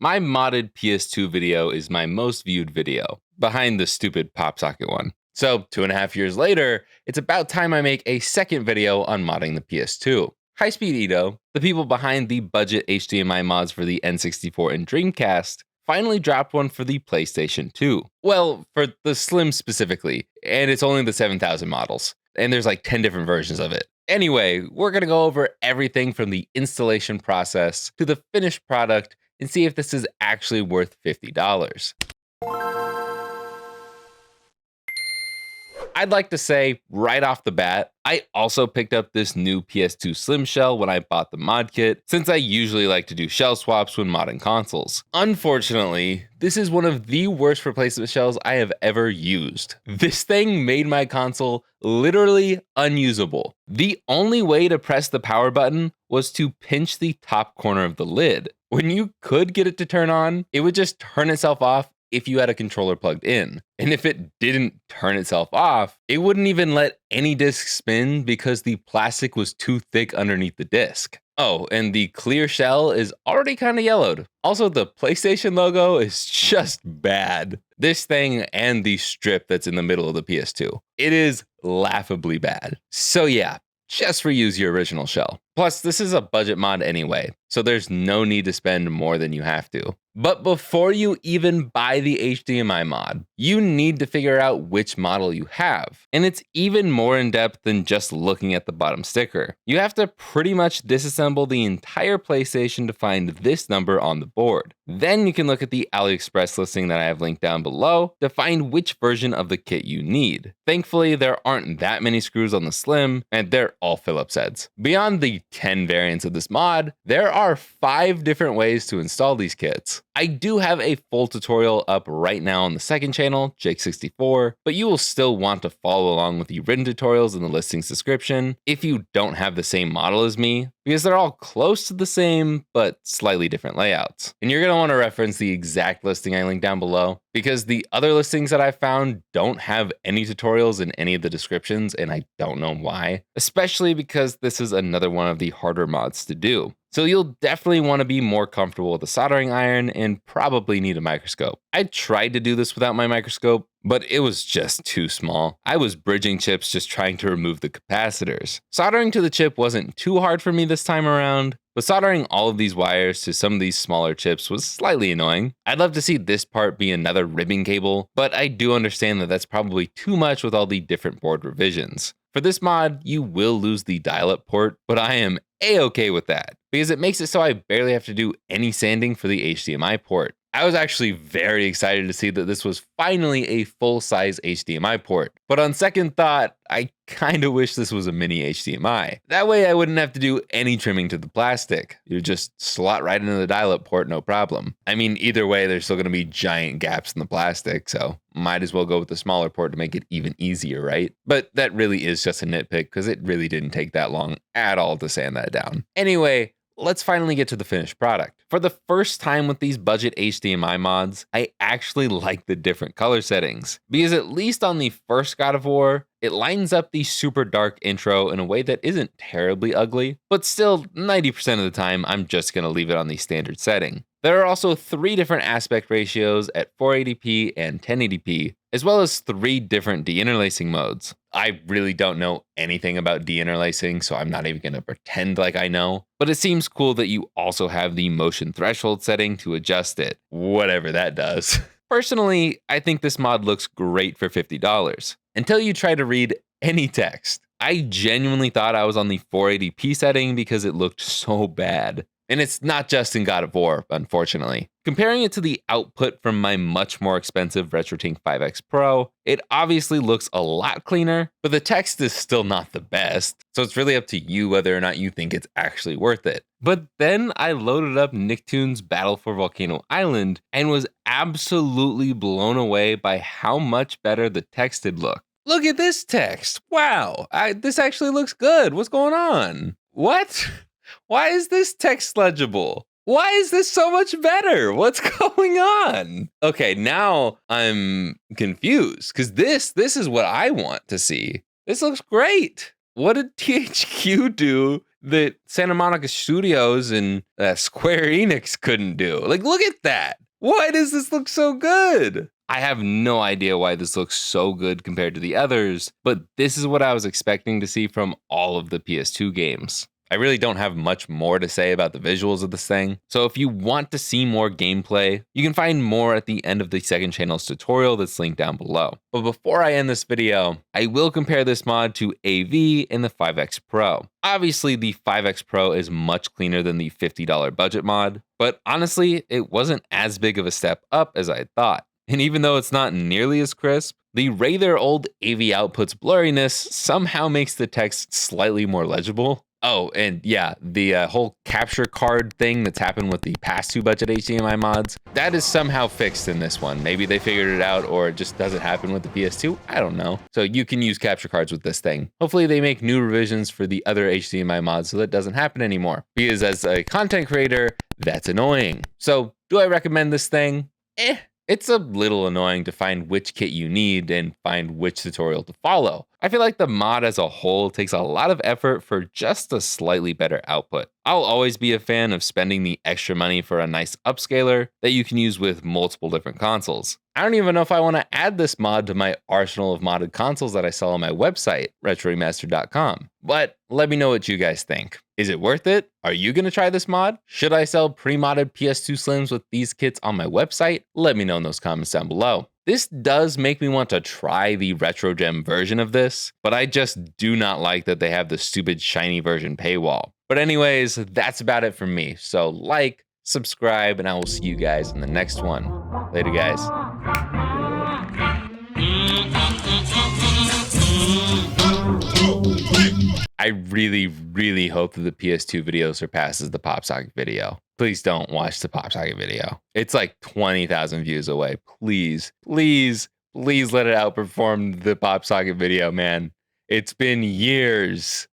My modded PS2 video is my most viewed video, behind the stupid pop socket one. So 2.5 years later, it's about time I make a second video on modding the PS2. High-Speed Edo, the people behind the budget HDMI mods for the N64 and Dreamcast, finally dropped one for the PlayStation 2. Well, for the Slim specifically, and it's only the 7000 models, and there's like 10 different versions of it. Anyway, we're gonna go over everything from the installation process to the finished product and see if this is actually worth $50. I'd like to say right off the bat, I also picked up this new PS2 Slim shell when I bought the mod kit, since I usually like to do shell swaps when modding consoles. Unfortunately, this is one of the worst replacement shells I have ever used. This thing made my console literally unusable. The only way to press the power button was to pinch the top corner of the lid. When you could get it to turn on, it would just turn itself off if you had a controller plugged in. And if it didn't turn itself off, it wouldn't even let any disc spin because the plastic was too thick underneath the disc. Oh, and the clear shell is already kind of yellowed. Also, the PlayStation logo is just bad. This thing and the strip that's in the middle of the PS2. It is laughably bad. So yeah, just reuse your original shell. Plus, this is a budget mod anyway, so there's no need to spend more than you have to. But before you even buy the HDMI mod, you need to figure out which model you have. And it's even more in depth than just looking at the bottom sticker. You have to pretty much disassemble the entire PlayStation to find this number on the board. Then you can look at the AliExpress listing that I have linked down below to find which version of the kit you need. Thankfully, there aren't that many screws on the Slim, and they're all Phillips heads. Beyond the 10 variants of this mod, there are 5 different ways to install these kits. I do have a full tutorial up right now on the second channel, Jake64, but you will still want to follow along with the written tutorials in the listing's description if you don't have the same model as me, because they're all close to the same, but slightly different layouts. And you're going to want to reference the exact listing I linked down below, because the other listings that I found don't have any tutorials in any of the descriptions, and I don't know why, especially because this is another one of the harder mods to do. So you'll definitely want to be more comfortable with a soldering iron and probably need a microscope. I tried to do this without my microscope, but it was just too small. I was bridging chips just trying to remove the capacitors. Soldering to the chip wasn't too hard for me this time around, but soldering all of these wires to some of these smaller chips was slightly annoying. I'd love to see this part be another ribbon cable, but I do understand that that's probably too much with all the different board revisions. For this mod, you will lose the dial-up port, but I am a-okay with that, because it makes it so I barely have to do any sanding for the HDMI port. I was actually very excited to see that this was finally a full-size HDMI port, but on second thought, I kinda wish this was a mini HDMI. That way I wouldn't have to do any trimming to the plastic. You just slot right into the dial-up port, no problem. I mean, either way, there's still gonna be giant gaps in the plastic, so might as well go with the smaller port to make it even easier, right? But that really is just a nitpick, because it really didn't take that long at all to sand that down. Anyway, let's finally get to the finished product. For the first time with these budget HDMI mods, I actually like the different color settings, because at least on the first God of War, it lines up the super dark intro in a way that isn't terribly ugly, but still 90% of the time, I'm just gonna leave it on the standard setting. There are also 3 different aspect ratios at 480p and 1080p, as well as 3 different deinterlacing modes. I really don't know anything about deinterlacing, so I'm not even going to pretend like I know, but it seems cool that you also have the motion threshold setting to adjust it, whatever that does. Personally, I think this mod looks great for $50, until you try to read any text. I genuinely thought I was on the 480p setting because it looked so bad. And it's not just in God of War, unfortunately. Comparing it to the output from my much more expensive RetroTink 5X Pro, it obviously looks a lot cleaner, but the text is still not the best, so it's really up to you whether or not you think it's actually worth it. But then I loaded up Nicktoons Battle for Volcano Island and was absolutely blown away by how much better the text did look. Look at this text! Wow, this actually looks good. What's going on? What? Why is this text legible? Why is this so much better? What's going on? Okay, now I'm confused, because this is what I want to see. This looks great. What did THQ do that Santa Monica Studios and Square Enix couldn't do. Like, look at that. Why does this look so good? I have no idea why this looks so good compared to the others, but this is what I was expecting to see from all of the PS2 games. I really don't have much more to say about the visuals of this thing, so if you want to see more gameplay, you can find more at the end of the second channel's tutorial that's linked down below. But before I end this video, I will compare this mod to AV and the 5X Pro. Obviously, the 5X Pro is much cleaner than the $50 budget mod, but honestly, it wasn't as big of a step up as I thought. And even though it's not nearly as crisp, the rather old AV output's blurriness somehow makes the text slightly more legible. Oh, and yeah, the whole capture card thing that's happened with the past two budget HDMI mods, that is somehow fixed in this one. Maybe they figured it out or it just doesn't happen with the PS2. I don't know. So you can use capture cards with this thing. Hopefully they make new revisions for the other HDMI mods so that doesn't happen anymore. Because as a content creator, that's annoying. So do I recommend this thing? It's a little annoying to find which kit you need and find which tutorial to follow. I feel like the mod as a whole takes a lot of effort for just a slightly better output. I'll always be a fan of spending the extra money for a nice upscaler that you can use with multiple different consoles. I don't even know if I want to add this mod to my arsenal of modded consoles that I sell on my website, retroremastered.com. But let me know what you guys think. Is it worth it? Are you going to try this mod? Should I sell pre-modded PS2 Slims with these kits on my website? Let me know in those comments down below. This does make me want to try the retro gem version of this, but I just do not like that they have the stupid shiny version paywall. But anyways, that's about it for me. So like, subscribe, and I will see you guys in the next one. Later, guys. I really hope that the PS2 video surpasses the Pop Socket video. Please don't watch the Pop Socket video. It's like 20,000 views away. Please let it outperform the Pop Socket video, man. It's been years.